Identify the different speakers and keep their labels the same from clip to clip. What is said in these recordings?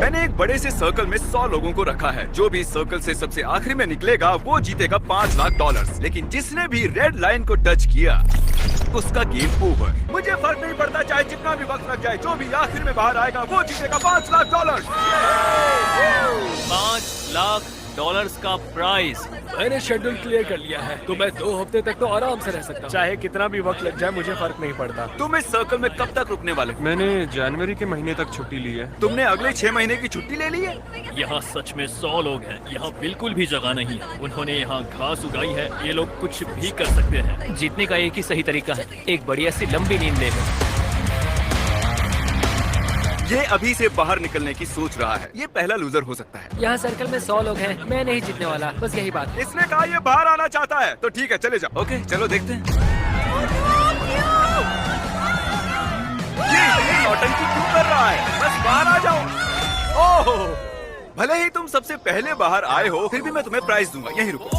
Speaker 1: मैंने एक बड़े से सर्कल में 100 लोगों को रखा है। जो भी इस सर्कल से सबसे आखिरी में निकलेगा वो जीतेगा $5 लाख। लेकिन जिसने भी रेड लाइन को टच किया उसका गेम ओवर। मुझे फर्क नहीं पड़ता चाहे जितना भी वक्त लग जाए, जो भी आखिर में बाहर आएगा वो जीतेगा $5 लाख।
Speaker 2: $5 लाख का प्राइज।
Speaker 3: मैंने शेड्यूल क्लियर कर लिया है, तो मैं 2 हफ्ते तक तो आराम से रह सकता हूँ।
Speaker 4: चाहे कितना भी वक्त लग जाए मुझे फर्क नहीं पड़ता।
Speaker 1: तुम इस सर्कल में कब तक रुकने वाले हो?
Speaker 4: मैंने जनवरी के महीने तक छुट्टी ली है।
Speaker 1: तुमने अगले 6 महीने की छुट्टी ले ली है?
Speaker 2: यहाँ सच में 100 लोग हैं। यहाँ बिल्कुल भी जगह नहीं है। उन्होंने यहाँ घास उगाई है। ये लोग कुछ भी कर सकते हैं। जीतने का एक ही सही तरीका है, एक बढ़िया सी लंबी नींद ले लो।
Speaker 1: ये अभी से बाहर निकलने की सोच रहा है। ये पहला लूजर हो सकता है।
Speaker 3: यहाँ सर्कल में 100 लोग हैं, मैं नहीं जीतने वाला, बस यही बात।
Speaker 1: इसने कहा ये बाहर आना चाहता है, तो ठीक है चले जाओ। ओके चलो देखते हैं। ये नौटंकी क्यों कर रहा है? बस बाहर आ जाओ। ओह, भले ही तुम सबसे पहले बाहर आए हो, फिर भी मैं तुम्हें प्राइज दूंगा। यहीं रुको।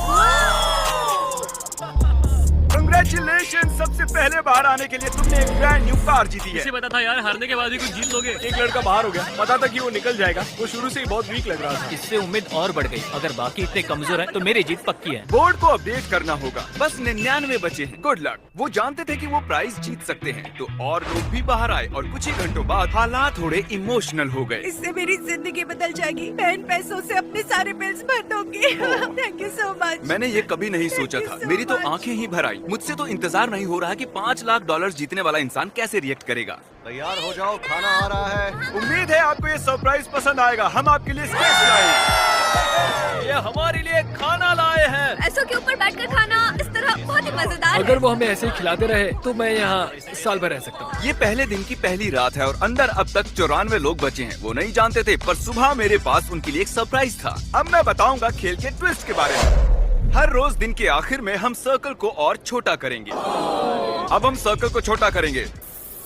Speaker 1: Congratulations! सबसे पहले बाहर आने के लिए तुमने एक ब्रांड न्यू कार जीती है।
Speaker 2: इसे पता था यार, हारने के बाद भी कुछ जीत लोगे।
Speaker 4: एक लड़का बाहर हो गया, पता था कि वो निकल जाएगा। वो शुरू से ही बहुत वीक लग रहा था।
Speaker 2: इससे उम्मीद और बढ़ गई। अगर बाकी इतने कमजोर हैं, तो मेरी जीत पक्की है।
Speaker 1: बोर्ड को अपडेट करना होगा। बस 99 बचे हैं। Good luck. वो जानते थे कि वो प्राइज जीत सकते हैं, तो और लोग भी बाहर आए और कुछ ही घंटों बाद हालात थोड़े इमोशनल हो गए।
Speaker 5: इससे मेरी जिंदगी बदल जाएगी। मैं इन पैसों से अपने सारे बिल्स भर दूंगी। Thank you so much.
Speaker 1: मैंने ये कभी नहीं सोचा था। मेरी तो आंखें ही भर आई। मुझसे तो इंतजार नहीं हो रहा कि $5 लाख जीतने वाला इंसान कैसे रिएक्ट करेगा।
Speaker 6: तैयार हो जाओ, खाना आ रहा है।
Speaker 1: उम्मीद है आपको ये सरप्राइज पसंद आएगा। हम आपके लिए स्पेस लाए हैं।
Speaker 2: ये हमारे लिए खाना लाए हैं।
Speaker 5: ऐसों के ऊपर बैठकर खाना इस तरह बहुत ही मजेदार
Speaker 3: अगर वो हमें ऐसे ही खिलाते रहे तो मैं यहाँ साल भर रह सकता हूँ।
Speaker 1: ये पहले दिन की पहली रात है और अंदर अब तक 94 लोग बचे हैं। वो नहीं जानते थे, पर सुबह मेरे पास उनके लिए एक सरप्राइज था। अब मैं बताऊंगा खेल के ट्विस्ट के बारे में। हर रोज दिन के आखिर में हम सर्कल को और छोटा करेंगे। अब हम सर्कल को छोटा करेंगे।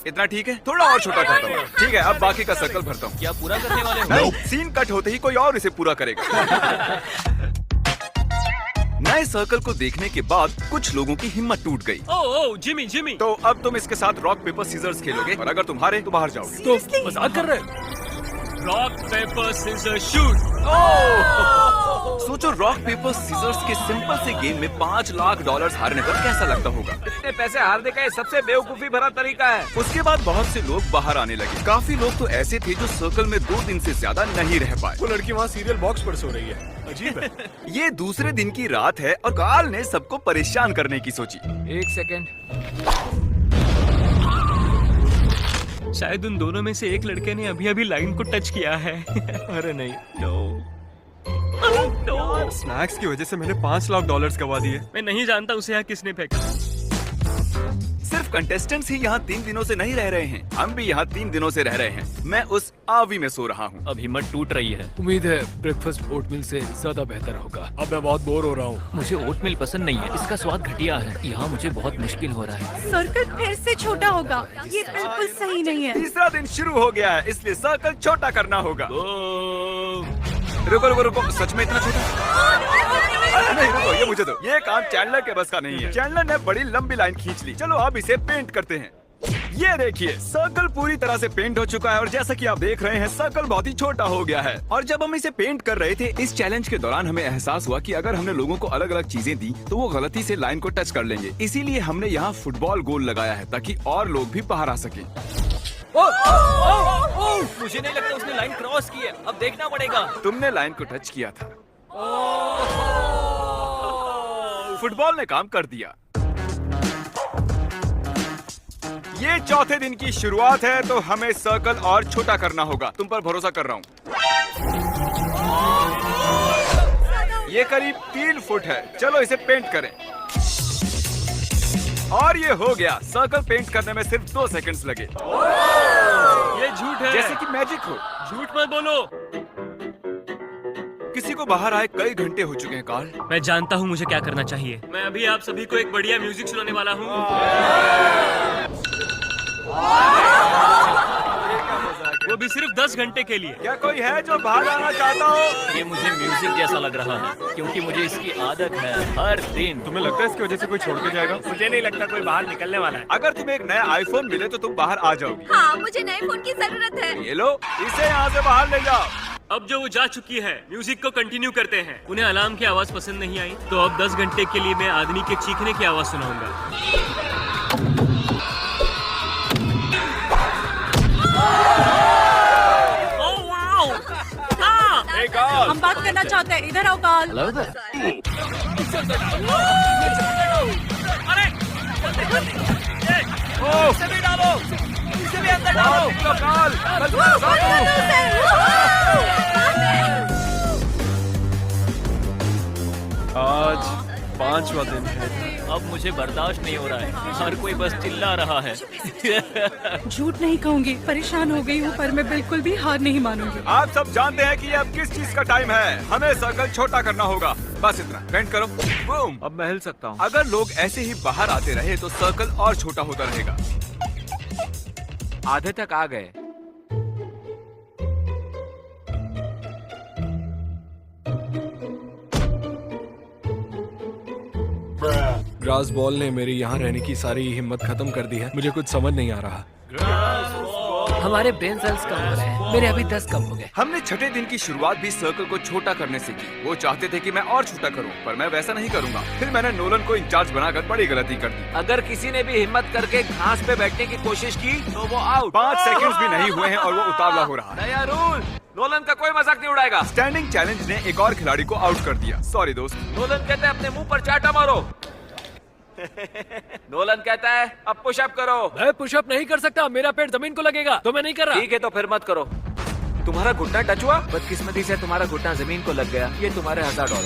Speaker 1: इतना ठीक है? थोड़ा और छोटा करता हूँ। ठीक है, अब बाकी का सर्कल भरता हूँ।
Speaker 2: क्या पूरा करने वाले हो?
Speaker 1: नहीं, सीन कट होते ही कोई और इसे पूरा करेगा। नए सर्कल को देखने के बाद कुछ लोगों की हिम्मत टूट गई।
Speaker 2: ओह जिमी।
Speaker 1: तो अब तुम इसके साथ रॉक पेपर सीजर्स खेलोगे और अगर तुम हारे तो बाहर जाओगे।
Speaker 3: तो मजाक कर रहे हैं?
Speaker 2: Rock paper scissor shoot.
Speaker 1: सोचो, रॉक पेपर सीजर्स के सिंपल से गेम में $5 लाख हारने पर कैसा लगता होगा।
Speaker 4: इतने पैसे हारने का ये सबसे बेवकूफी भरा तरीका है।
Speaker 1: उसके बाद बहुत से लोग बाहर आने लगे। काफी लोग तो ऐसे थे जो सर्कल में 2 दिन से ज्यादा नहीं रह पाए।
Speaker 4: वो लड़की वहाँ सीरियल बॉक्स पर सो रही है। अजीब है।
Speaker 1: ये दूसरे दिन की रात है और कार्ल ने सबको परेशान करने की सोची।
Speaker 3: 1 सेकेंड।
Speaker 2: शायद उन दोनों में से एक लड़के ने अभी लाइन को टच किया है।
Speaker 4: अरे नहीं,
Speaker 2: नो।
Speaker 4: स्नैक्स की वजह से मैंने $5 लाख गवा दिए।
Speaker 2: मैं नहीं जानता उसे यहाँ किसने फेंका।
Speaker 1: सिर्फ कंटेस्टेंट्स ही यहाँ 3 दिनों से नहीं रह रहे हैं। हम भी यहाँ 3 दिनों से रह रहे हैं। मैं उस आवी में सो रहा हूँ।
Speaker 2: अब हिम्मत टूट रही है।
Speaker 3: उम्मीद है ब्रेकफास्ट ओटमील से ज्यादा बेहतर होगा।
Speaker 4: अब मैं बहुत बोर हो रहा हूँ।
Speaker 2: मुझे ओटमील पसंद नहीं है। इसका स्वाद घटिया है। यहाँ मुझे बहुत मुश्किल हो रहा है।
Speaker 5: सर्कल फिर से छोटा होगा। ये बिल्कुल सही नहीं है।
Speaker 1: तीसरा दिन शुरू हो गया है, इसलिए सर्कल छोटा करना होगा। रुको, सच में इतना छोटा? अरे नहीं, रुको, ये मुझे दो। ये काम चैंडलर के बस का नहीं है। चैंडलर ने बड़ी लंबी लाइन खींच ली। चलो अब इसे पेंट करते हैं। ये देखिए, सर्कल पूरी तरह से पेंट हो चुका है और जैसा कि आप देख रहे हैं, सर्कल बहुत ही छोटा हो गया है। और जब हम इसे पेंट कर रहे थे, इस चैलेंज के दौरान हमें एहसास हुआ कि अगर हमने लोगों को अलग अलग चीजें दी तो वो गलती से लाइन को टच कर लेंगे। इसीलिए हमने यहाँ फुटबॉल गोल लगाया है ताकि और लोग भी बाहर आ सके।
Speaker 2: मुझे नहीं लगता उसने लाइन क्रॉस की है। अब देखना पड़ेगा।
Speaker 1: तुमने लाइन को टच किया था। फुटबॉल ने काम कर दिया। ये चौथे दिन की शुरुआत है, तो हमें सर्कल और छोटा करना होगा। तुम पर भरोसा कर रहा हूँ। ये करीब 3 फुट है। चलो इसे पेंट करें। और ये हो गया। सर्कल पेंट करने में सिर्फ 2 सेकंड्स लगे।
Speaker 2: ये झूठ है।
Speaker 1: जैसे कि मैजिक हो।
Speaker 2: झूठ मत बोलो।
Speaker 1: किसी को बाहर आए कई घंटे हो चुके हैं कार्ल।
Speaker 2: मैं जानता हूँ मुझे क्या करना चाहिए। मैं अभी आप सभी को एक बढ़िया म्यूजिक सुनाने वाला हूँ। वो भी सिर्फ 10 घंटे के लिए।
Speaker 1: क्या कोई है जो बाहर आना चाहता हो?
Speaker 2: ये मुझे म्यूजिक जैसा लग रहा है, क्योंकि मुझे इसकी आदत है हर दिन।
Speaker 4: तुम्हें लगता है इसकी वजह से कोई छोड़ के जाएगा? मुझे नहीं लगता कोई बाहर निकलने वाला है।
Speaker 1: अगर तुम्हें एक नया आईफोन मिले तो तुम बाहर आ जाओगी।
Speaker 5: हाँ, मुझे नए फोन की जरूरत है।
Speaker 1: ये लो, इसे यहाँ से बाहर ले जाओ।
Speaker 7: अब जो वो जा चुकी है, म्यूजिक को कंटिन्यू करते हैं। उन्हें अलार्म की आवाज पसंद नहीं आई, तो अब 10 घंटे के लिए मैं आदमी के चीखने की आवाज सुनाऊंगा। Oh wow!
Speaker 5: हम बात करना चाहते हैं, इधर आओ काल।
Speaker 7: अरे इसे भी डालो, इसे भी अंदर डालो।
Speaker 4: आज 5वां दिन है।
Speaker 2: अब मुझे बर्दाश्त नहीं हो रहा है, हर कोई बस चिल्ला रहा है।
Speaker 5: झूठ नहीं कहूंगी, परेशान हो गई हूँ, पर मैं बिल्कुल भी हार नहीं मानूंगी।
Speaker 1: आप सब जानते हैं कि ये अब किस चीज का टाइम है। हमें सर्कल छोटा करना होगा, बस इतना। बेंड करो, बूम।
Speaker 4: अब मैं हिल सकता हूँ।
Speaker 1: अगर लोग ऐसे ही बाहर आते रहे तो सर्कल और छोटा होता रहेगा।
Speaker 4: आधे तक आ गए। ग्रास बॉल ने मेरी यहाँ रहने की सारी हिम्मत खत्म कर दी है। मुझे कुछ समझ नहीं आ रहा।
Speaker 3: हमारे ब्रेन सेल्स कम हो रहे हैं, मेरे अभी 10 कम हो गए।
Speaker 1: हमने छठे दिन की शुरुआत भी सर्कल को छोटा करने से की। वो चाहते थे कि मैं और छोटा करूं, पर मैं वैसा नहीं करूंगा। फिर मैंने नोलन को इंचार्ज बनाकर बड़ी गलती कर दी।
Speaker 4: अगर किसी ने भी हिम्मत करके घास पे बैठने की कोशिश की तो वो आउट।
Speaker 1: 5 सेकंड्स भी नहीं हुए हैं और वो उतावला हो रहा है।
Speaker 4: नया रूल, नोलन का कोई मजाक नहीं उड़ाएगा।
Speaker 1: स्टैंडिंग चैलेंज ने एक और खिलाड़ी को आउट कर दिया। सॉरी दोस्त।
Speaker 4: नोलन कहता है अपने मुंह पर चाटा मारो। नोलन कहता है अब पुशअप करो।
Speaker 3: मैं पुशअप नहीं कर सकता, मेरा पेट जमीन को लगेगा, तो मैं नहीं कर रहा।
Speaker 4: ठीक है तो फिर मत करो। तुम्हारा घुटना टच हुआ? बदकिस्मती से तुम्हारा घुटना जमीन को लग गया। ये तुम्हारे $1000।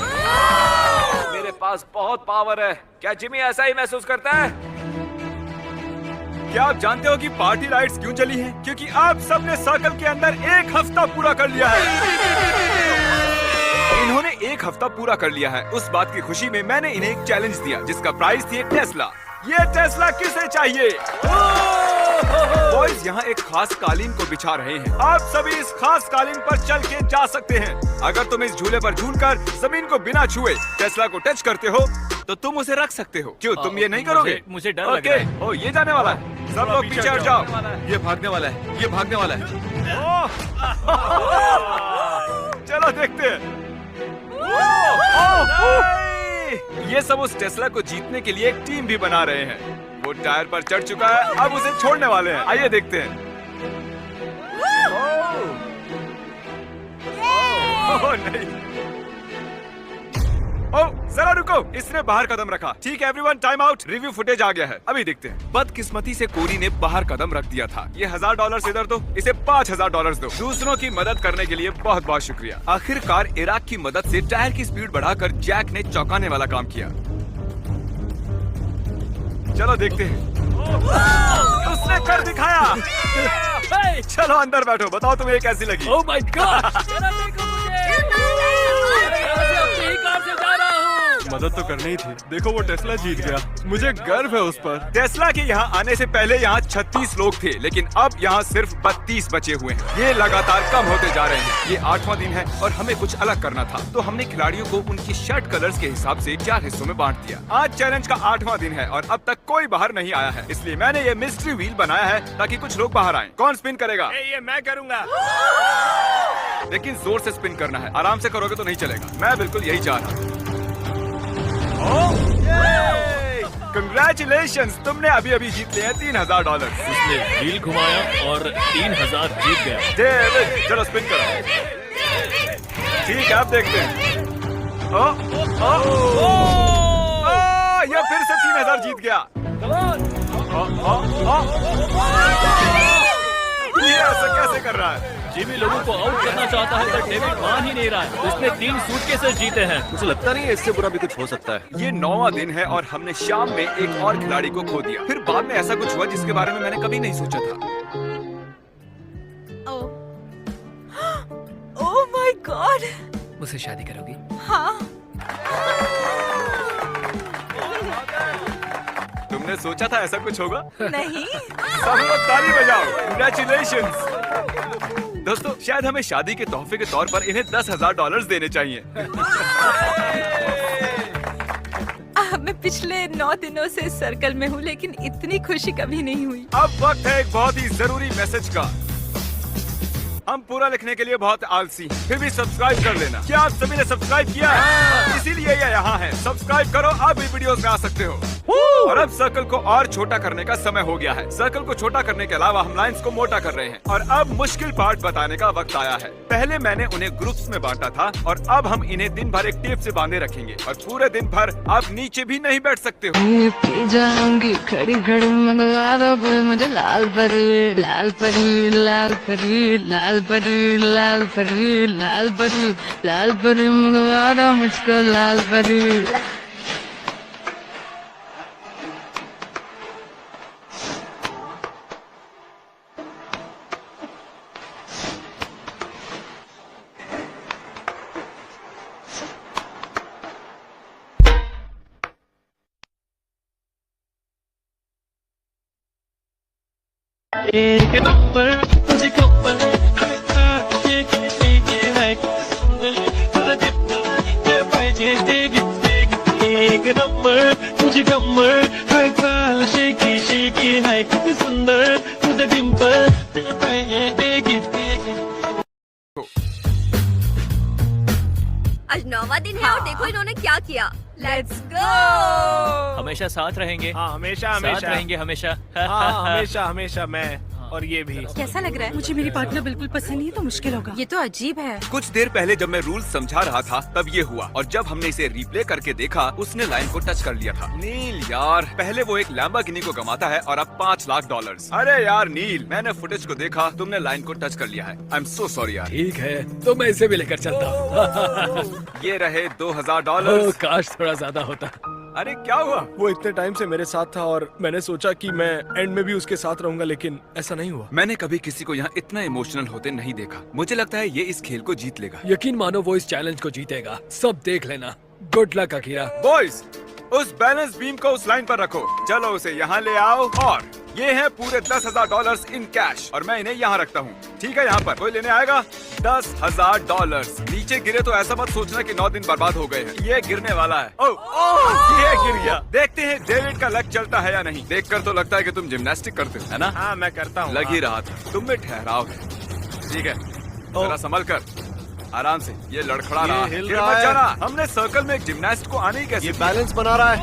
Speaker 4: मेरे पास बहुत पावर है। क्या जिमी ऐसा ही महसूस करता है?
Speaker 1: क्या आप जानते हो कि पार्टी लाइट्स क्यों जली हैं? क्योंकि आप सबने सर्कल के अंदर 1 हफ्ता पूरा कर लिया है। इन्होंने 1 हफ्ता पूरा कर लिया है। उस बात की खुशी में मैंने इन्हें एक चैलेंज दिया, जिसका प्राइस थी एक टेस्ला। ये टेस्ला किसे चाहिए? बॉयज यहाँ एक खास कालीन को बिछा रहे हैं। आप सभी इस खास कालीन पर चल के जा सकते हैं। अगर तुम इस झूले पर झूलकर जमीन को बिना छुए टेस्ला को टच करते हो तो तुम उसे रख सकते हो। क्यों तुम ये नहीं करोगे?
Speaker 2: मुझे डर लग रहा है।
Speaker 1: ओ, ये जाने वाला है। सब लोग पीछे हट जाओ।
Speaker 4: ये भागने वाला है, ये भागने वाला है।
Speaker 1: चलो देखते हैं। ये सब उस टेस्ला को जीतने के लिए एक टीम भी बना रहे हैं। वो टायर पर चढ़ चुका है, अब उसे छोड़ने वाले हैं। आइए देखते हैं। ओह नहीं। ओह जरा रुको, इसने बाहर कदम रखा। ठीक है everyone, time out. Review footage आ गया है, अभी देखते हैं। बदकिस्मती से कोरी ने बाहर कदम रख दिया था। ये $1000 इधर दो, इसे $5000 दो। दूसरों की मदद करने के लिए बहुत बहुत शुक्रिया। आखिरकार इराक की मदद से टायर की स्पीड बढ़ाकर जैक ने चौंकाने वाला काम किया। चलो देखते हैं। उसने कर दिखाया। चलो अंदर बैठो, बताओ तुम्हें कैसी लगी?
Speaker 3: Oh my God!
Speaker 4: मदद तो करनी ही थी। देखो वो टेस्ला जीत गया, मुझे गर्व है उस पर।
Speaker 1: टेस्ला के यहाँ आने से पहले यहाँ 36 लोग थे, लेकिन अब यहाँ सिर्फ 32 बचे हुए हैं। ये लगातार कम होते जा रहे हैं। ये 8वां दिन है और हमें कुछ अलग करना था, तो हमने खिलाड़ियों को उनकी शर्ट कलर्स के हिसाब से 4 हिस्सों में बांट दिया। आज चैलेंज का 8वां दिन है और अब तक कोई बाहर नहीं आया है, इसलिए मैंने ये मिस्ट्री व्हील बनाया है ताकि कुछ लोग बाहर आए। कौन स्पिन करेगा?
Speaker 7: ये मैं करूंगा।
Speaker 1: लेकिन जोर से स्पिन करना है, आराम से करोगे तो नहीं चलेगा। मैं बिल्कुल यही चाह रहा हूँ। कंग्रेचुलेशंस, तुमने अभी अभी जीत लिया है $3000।
Speaker 2: उसने व्हील घुमाया और 3000 जीत गया।
Speaker 1: डेविड चलो स्पिन करो। ठीक है अब देखते हैं। ये फिर से 3000 जीत गया। ये ऐसा कैसे कर रहा है?
Speaker 2: जिमी लोगों को आउट करना चाहता है, पर डेविड मान ही नहीं रहा है। उसने 3 सूटकेसेस जीते हैं।
Speaker 6: मुझे लगता नहीं है इससे बुरा भी कुछ हो सकता है।
Speaker 1: ये 9वां दिन है और हमने शाम में एक और खिलाड़ी को खो दिया। फिर बाद में ऐसा कुछ हुआ जिसके बारे में मैंने कभी नहीं सोचा था।
Speaker 5: Oh my God!
Speaker 3: मुझसे शादी करोगी?
Speaker 5: हाँ।
Speaker 1: तुमने सोचा था ऐसा कुछ होगा?
Speaker 5: नहीं।
Speaker 1: सब लोग ताली बजाओ। Congratulations! दोस्तों शायद हमें शादी के तोहफे के तौर पर इन्हें $10,000 देने चाहिए।
Speaker 5: मैं पिछले 9 दिनों से सर्कल में हूँ, लेकिन इतनी खुशी कभी नहीं हुई।
Speaker 1: अब वक्त है एक बहुत ही जरूरी मैसेज का। हम पूरा लिखने के लिए बहुत आलसी हैं। फिर भी सब्सक्राइब कर लेना। क्या आप सभी ने सब्सक्राइब किया है? इसीलिए ये यहाँ है। सब्सक्राइब करो, आप भी वीडियोस में आ सकते हो। और अब सर्कल को और छोटा करने का समय हो गया है। सर्कल को छोटा करने के अलावा हम लाइंस को मोटा कर रहे हैं। और अब मुश्किल पार्ट बताने का वक्त आया है। पहले मैंने उन्हें ग्रुप्स में बांटा था और अब हम इन्हें दिन भर एक टेप से बांधे रखेंगे और पूरे दिन भर आप नीचे भी नहीं बैठ सकते हो।
Speaker 8: पी जाऊंगी खड़ी खड़ी मंगवा दो कोई मुझे लाल परी लाल परी लाल परी लाल परी लाल परी लाल परी लाल परी मंगवा दो मुझको लाल परी।
Speaker 9: एक नंबर तुझे कमर एक नंबर तुझे कमर हर बाल शेकी शेकी है सुंदर तुझे डिंपल
Speaker 5: आज 9वां दिन है और देखो इन्होंने क्या किया। Let's go.
Speaker 2: हमेशा साथ रहेंगे।
Speaker 7: हाँ हमेशा
Speaker 2: साथ
Speaker 7: हमेशा
Speaker 2: रहेंगे हमेशा।
Speaker 7: हाँ हमेशा हमेशा मैं और ये भी।
Speaker 5: कैसा लग रहा है?
Speaker 10: मुझे मेरी पार्टनर बिल्कुल पसंद नहीं है तो मुश्किल होगा।
Speaker 5: ये तो अजीब है।
Speaker 1: कुछ देर पहले जब मैं रूल्स समझा रहा था तब ये हुआ और जब हमने इसे रिप्ले करके देखा उसने लाइन को टच कर लिया था। नील यार, पहले वो एक लैम्बोर्गिनी को गंवाता है और अब $5 लाख। अरे यार नील, मैंने फुटेज को देखा, तुमने लाइन को टच कर लिया है। आई एम सो सॉरी यार।
Speaker 3: ठीक है, तो मैं इसे भी लेकर चलता हूँ।
Speaker 1: ये रहे $2000।
Speaker 3: काश थोड़ा ज्यादा होता।
Speaker 1: अरे क्या हुआ?
Speaker 7: वो इतने टाइम से मेरे साथ था और मैंने सोचा कि मैं एंड में भी उसके साथ रहूंगा, लेकिन ऐसा नहीं हुआ।
Speaker 1: मैंने कभी किसी को यहाँ इतना इमोशनल होते नहीं देखा। मुझे लगता है ये इस खेल को जीत लेगा।
Speaker 3: यकीन मानो वो इस चैलेंज को जीतेगा। सब देख लेना। Good luck Akira.
Speaker 1: बॉयज, उस बैलेंस बीम को उस लाइन पर रखो। चलो उसे यहाँ ले आओ और ये है पूरे $10,000 इन कैश और मैं इन्हें यहाँ रखता हूँ। ठीक है, यहाँ पर कोई लेने आएगा? $10,000। नीचे गिरे तो ऐसा मत सोचना कि 9 दिन बर्बाद हो गए हैं। ये गिरने वाला है। ओह, ये गिर गया। देखते हैं डेविड का लक चलता है या नहीं। देखकर तो लगता है कि तुम जिम्नास्टिक करते हो, है ना?
Speaker 7: हाँ मैं करता हूँ।
Speaker 1: लग ही रहा था। तुम में ठहराव है। ठीक है, जरा संभल कर, आराम से। ये लड़खड़ा रहा है।
Speaker 6: हिल
Speaker 1: गिर
Speaker 6: रहा
Speaker 1: मत
Speaker 6: है।
Speaker 1: जाना। हमने सर्कल में एक जिम्नास्ट को आने ही कैसे
Speaker 6: ये
Speaker 1: दिया?
Speaker 6: बैलेंस बना रहा है।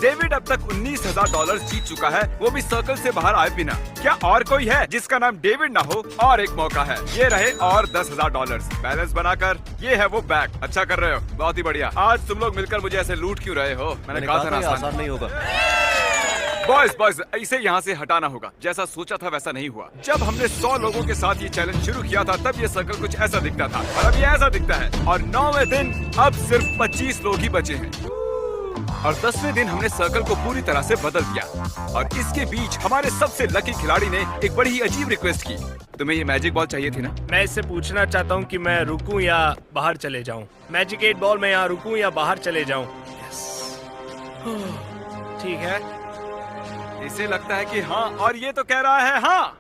Speaker 1: डेविड अब तक $19,000 जीत चुका है, वो भी सर्कल से बाहर आए बिना। क्या और कोई है जिसका नाम डेविड ना हो? और एक मौका है। ये रहे और $10,000 बैलेंस बनाकर। ये है वो बैग। अच्छा कर रहे हो, बहुत ही बढ़िया। आज तुम लोग मिलकर मुझे ऐसे लूट क्यों रहे हो? मैंने कहा था ना
Speaker 6: आसान नहीं होगा।
Speaker 1: बॉयज, इसे यहाँ से हटाना होगा। जैसा सोचा था वैसा नहीं हुआ। जब हमने 100 लोगों के साथ ये चैलेंज शुरू किया था तब ये सर्कल कुछ ऐसा दिखता था और अब ये ऐसा दिखता है। और 9वें दिन अब सिर्फ 25 लोग ही बचे हैं और 10वें दिन हमने सर्कल को पूरी तरह से बदल दिया। और इसके बीच हमारे सबसे लकी खिलाड़ी ने एक बड़ी ही अजीब रिक्वेस्ट की। तुम्हें ये मैजिक बॉल चाहिए थी ना?
Speaker 7: मैं इससे पूछना चाहता हूँ कि मैं रुकूं या बाहर चले जाऊँ। मैजिक 8 बॉल, मैं यहाँ रुकूं या बाहर चले जाऊँ? ठीक है।
Speaker 1: इसे लगता है कि हाँ, और ये तो कह रहा है हाँ।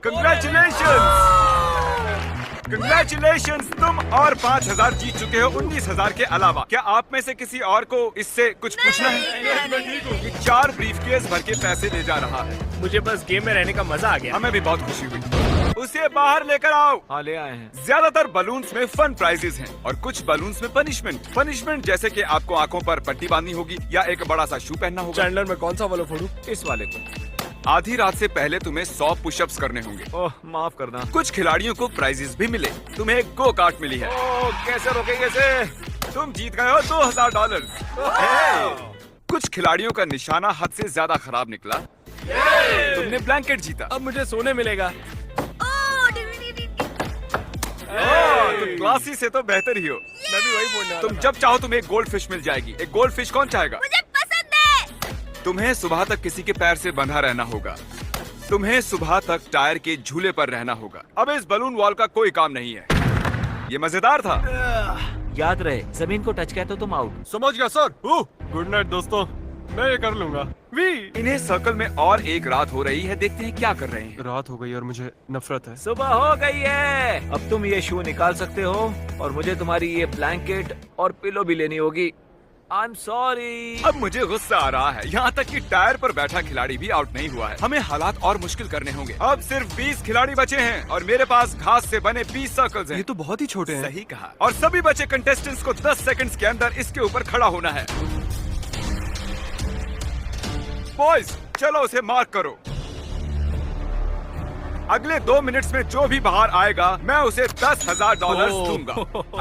Speaker 1: कंग्रेचुलेशंस, तुम और 5,000 जीत चुके हो 19,000 के अलावा। क्या आप में से किसी और को इससे कुछ पूछना है? ये 4 ब्रीफकेस भर के पैसे ले जा रहा है।
Speaker 7: मुझे बस गेम में रहने का मजा आ गया।
Speaker 1: हमें भी बहुत खुशी हुई। उसे बाहर लेकर आओ।
Speaker 4: हाँ ले आए हैं।
Speaker 1: ज्यादातर बलून्स में फन प्राइजेस हैं और कुछ बलून्स में पनिशमेंट जैसे कि आपको आंखों पर पट्टी बांधनी होगी या एक बड़ा सा शू पहनना होगा।
Speaker 7: चैंडलर में कौन सा वाला फोड़ूं?
Speaker 4: इस वाले को।
Speaker 1: आधी रात से पहले तुम्हें 100 पुशअप्स करने होंगे।
Speaker 6: ओह माफ करना।
Speaker 1: कुछ खिलाड़ियों को प्राइजेस भी मिले। तुम्हें एक गो कार्ट मिली है। कैसे रोकेंगे इसे? तुम जीत गए हो $2,000। कुछ खिलाड़ियों का निशाना हद से ज्यादा खराब निकला। तुमने ब्लैंकेट जीता।
Speaker 7: अब मुझे सोने मिलेगा।
Speaker 1: तुम क्लासी से तो बेहतर ही हो।
Speaker 7: मैं भी वही बोलने वाला
Speaker 1: तुम जब चाहो तुम्हें एक गोल्ड फिश मिल जाएगी। एक गोल्ड फिश कौन चाहेगा?
Speaker 5: मुझे पसंद है।
Speaker 1: तुम्हें सुबह तक किसी के पैर से बंधा रहना होगा। तुम्हें सुबह तक टायर के झूले पर रहना होगा। अब इस बलून वॉल का कोई काम नहीं है। ये मजेदार था।
Speaker 4: याद रहे, जमीन को टच किया तो तुम आउट।
Speaker 6: समझ गया सर।
Speaker 7: गुड नाइट दोस्तों, मैं ये कर लूंगा।
Speaker 1: इन्हें सर्कल में और एक रात हो रही है। देखते हैं क्या कर रहे हैं।
Speaker 6: रात हो गई और मुझे नफरत है।
Speaker 4: सुबह हो गई है। अब तुम ये शू निकाल सकते हो और मुझे तुम्हारी ये ब्लैंकेट और पिलो भी लेनी होगी। I am sorry.
Speaker 1: अब मुझे गुस्सा आ रहा है, यहाँ तक कि टायर पर बैठा खिलाड़ी भी आउट नहीं हुआ है। हमें हालात और मुश्किल करने होंगे। अब सिर्फ 20 खिलाड़ी बचे हैं और मेरे पास घास से बने 20 सर्कल्स हैं।
Speaker 6: ये तो बहुत ही छोटे हैं।
Speaker 1: सही कहा। और सभी बचे कंटेस्टेंट्स को 10 सेकंड्स के अंदर इसके ऊपर खड़ा होना है। बॉयज, चलो उसे मार्क करो। अगले 2 मिनट्स में जो भी बाहर आएगा मैं उसे $10,000 दूंगा।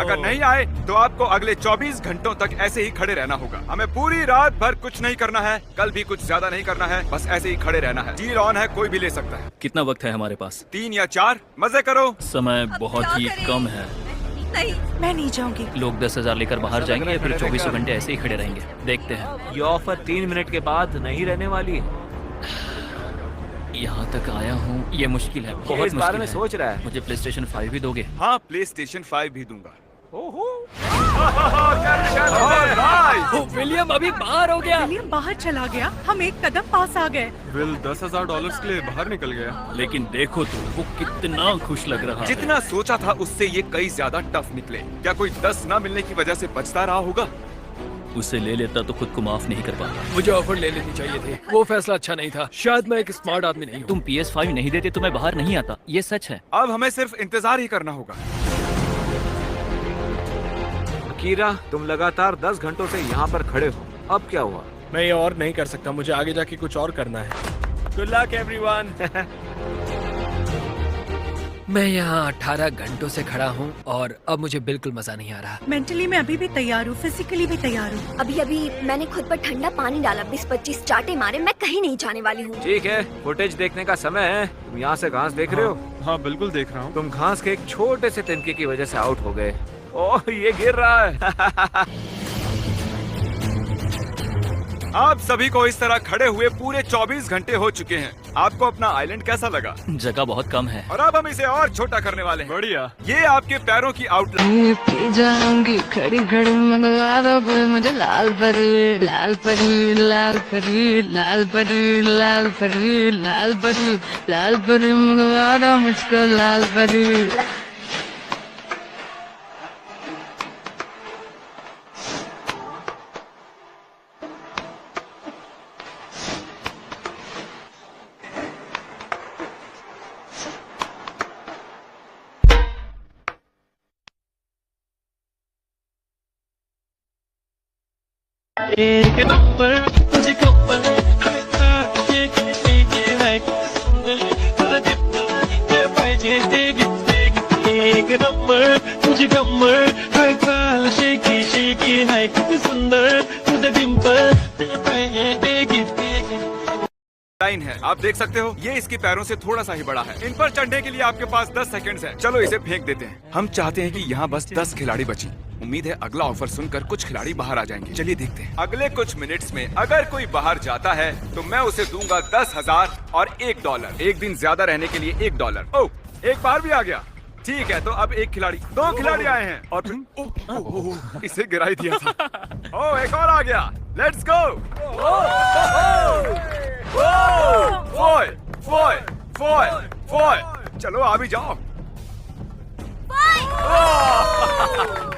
Speaker 1: अगर नहीं आए तो आपको अगले 24 घंटों तक ऐसे ही खड़े रहना होगा। हमें पूरी रात भर कुछ नहीं करना है, कल भी कुछ ज्यादा नहीं करना है, बस ऐसे ही खड़े रहना है। डील ऑन है, कोई भी ले सकता है।
Speaker 2: कितना वक्त है हमारे पास?
Speaker 1: 3 या 4। मजे करो।
Speaker 2: समय बहुत ही कम है।
Speaker 5: नहीं, मैं नहीं जाऊंगी।
Speaker 2: लोग 10,000 लेकर बाहर जाएंगे, फिर 24 घंटे ऐसे ही खड़े रहेंगे। देखते हैं।
Speaker 4: ये ऑफर 3 मिनट के बाद नहीं रहने वाली है।
Speaker 2: यहाँ तक आया हूँ, ये मुश्किल है,
Speaker 4: ये
Speaker 2: बहुत
Speaker 4: इस बारे में
Speaker 2: मुश्किल है।
Speaker 4: सोच रहा है।
Speaker 2: मुझे PlayStation 5 भी दोगे?
Speaker 1: हाँ, PlayStation 5 भी दूंगा।
Speaker 3: विलियम अभी बाहर हो गया।
Speaker 10: विलियम बाहर चला गया, हम एक कदम पास आ गए।
Speaker 6: विल $10,000 के लिए बाहर निकल गया।
Speaker 2: लेकिन देखो तो वो कितना खुश लग रहा है।
Speaker 1: जितना सोचा था उससे ये कई ज्यादा टफ निकले। क्या कोई 10 ना मिलने की वजह से बचता रहा होगा?
Speaker 2: उसे ले लेता तो खुद को माफ नहीं कर पाता।
Speaker 3: मुझे ऑफर ले लेनी चाहिए थी, वो फैसला अच्छा नहीं था। शायद मैं एक स्मार्ट आदमी नहीं हूँ।
Speaker 2: तुम PS5 नहीं देते तो मैं बाहर नहीं आता, ये सच है।
Speaker 1: अब हमें सिर्फ इंतजार ही करना होगा।
Speaker 4: कीरा, तुम लगातार 10 घंटों से यहाँ पर खड़े हो, अब क्या हुआ?
Speaker 6: मैं ये और नहीं कर सकता, मुझे आगे जाके कुछ और करना है। Good luck everyone.
Speaker 3: मैं यहाँ 18 घंटों से खड़ा हूँ और अब मुझे बिल्कुल मजा नहीं आ रहा।
Speaker 10: मेंटली मैं अभी भी तैयार हूँ, फिजिकली भी तैयार हूँ।
Speaker 11: अभी मैंने खुद पर ठंडा पानी डाला, 20-25 चाटे मारे, मैं कहीं नहीं जाने वाली हूँ।
Speaker 4: ठीक है, फुटेज देखने का समय है। तुम यहाँ से घास देख रहे हो?
Speaker 6: हाँ बिल्कुल देख रहा हूँ।
Speaker 4: तुम घास के एक छोटे से तिनके की वजह से आउट हो गए। ओह, ये गिर रहा है।
Speaker 1: आप सभी को इस तरह खड़े हुए पूरे 24 घंटे हो चुके हैं। आपको अपना आइलैंड कैसा लगा?
Speaker 2: जगह बहुत कम है।
Speaker 1: और अब हम इसे और छोटा करने वाले हैं।
Speaker 6: बढ़िया।
Speaker 1: ये आपके पैरों की आउटलाइन।
Speaker 8: पी जाऊंगी खड़ी खड़ी मंगवा दो कोई मुझे लाल परी लाल परी लाल परी लाल परी लाल परी लाल परी लाल परी मंगवा दो मुझको लाल परी।
Speaker 9: एक नंबर तुझे कमर है सुंदर तुझे दिल पाहिजे एक नंबर तुझे कमर है काल शेकी शेकी है सुंदर तुझे डिंपल
Speaker 1: लाइन है, आप देख सकते हो। ये इसके पैरों से थोड़ा सा ही बड़ा है। इन पर चढ़ने के लिए आपके पास 10 सेकंड्स हैं। चलो इसे फेंक देते हैं। हम चाहते हैं कि यहाँ बस 10 खिलाड़ी बची। उम्मीद है अगला ऑफर सुनकर कुछ खिलाड़ी बाहर आ जाएंगे। चलिए देखते हैं। अगले कुछ मिनट्स में अगर कोई बाहर जाता है तो मैं उसे दूंगा 10,000 और $1। एक दिन ज्यादा रहने के लिए $1। ओह, एक बार भी आ गया। ठीक है, तो अब एक खिलाड़ी, 2 खिलाड़ी आए हैं और फिर इसे गिरा ही दिया था। ओह, एक और आ गया। Let's go. चलो आ भी जाओ।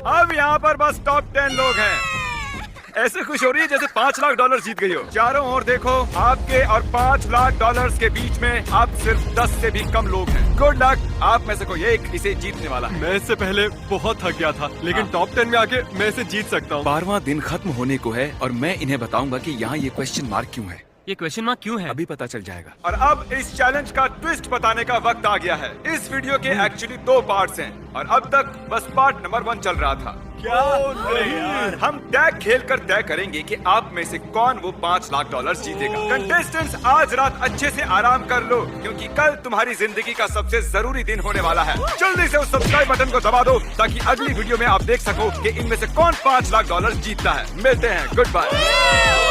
Speaker 1: अब यहाँ पर बस टॉप 10 लोग हैं। ऐसे खुश हो रही है जैसे $5 लाख जीत गई हो। चारों ओर देखो, आपके और $5 लाख के बीच में आप सिर्फ 10 से भी कम लोग हैं। गुड लक, आप में से कोई एक इसे जीतने वाला है।
Speaker 6: मैं इससे पहले बहुत थक गया था, लेकिन टॉप 10 में आके मैं इसे जीत सकता हूँ।
Speaker 1: 12वां दिन खत्म होने को है और मैं इन्हें बताऊंगा कि यहाँ ये क्वेश्चन मार्क क्यों है।
Speaker 7: ये क्वेश्चन मार्क क्यों है?
Speaker 1: अभी पता चल जाएगा। और अब इस चैलेंज का ट्विस्ट बताने का वक्त आ गया है। इस वीडियो के एक्चुअली 2 पार्ट्स हैं और अब तक बस पार्ट नंबर 1 चल रहा था। क्या यार? हम टैग खेलकर तय करेंगे कि आप में से कौन वो $5 लाख जीतेगा। कंटेस्टेंट्स, आज रात अच्छे से आराम कर लो क्योंकि कल तुम्हारी जिंदगी का सबसे जरूरी दिन होने वाला है। जल्दी से उस सब्सक्राइब बटन को दबा दो ताकि अगली वीडियो में आप देख सको कि इनमें से कौन $5 लाख जीतता है। मिलते हैं, गुड बाय।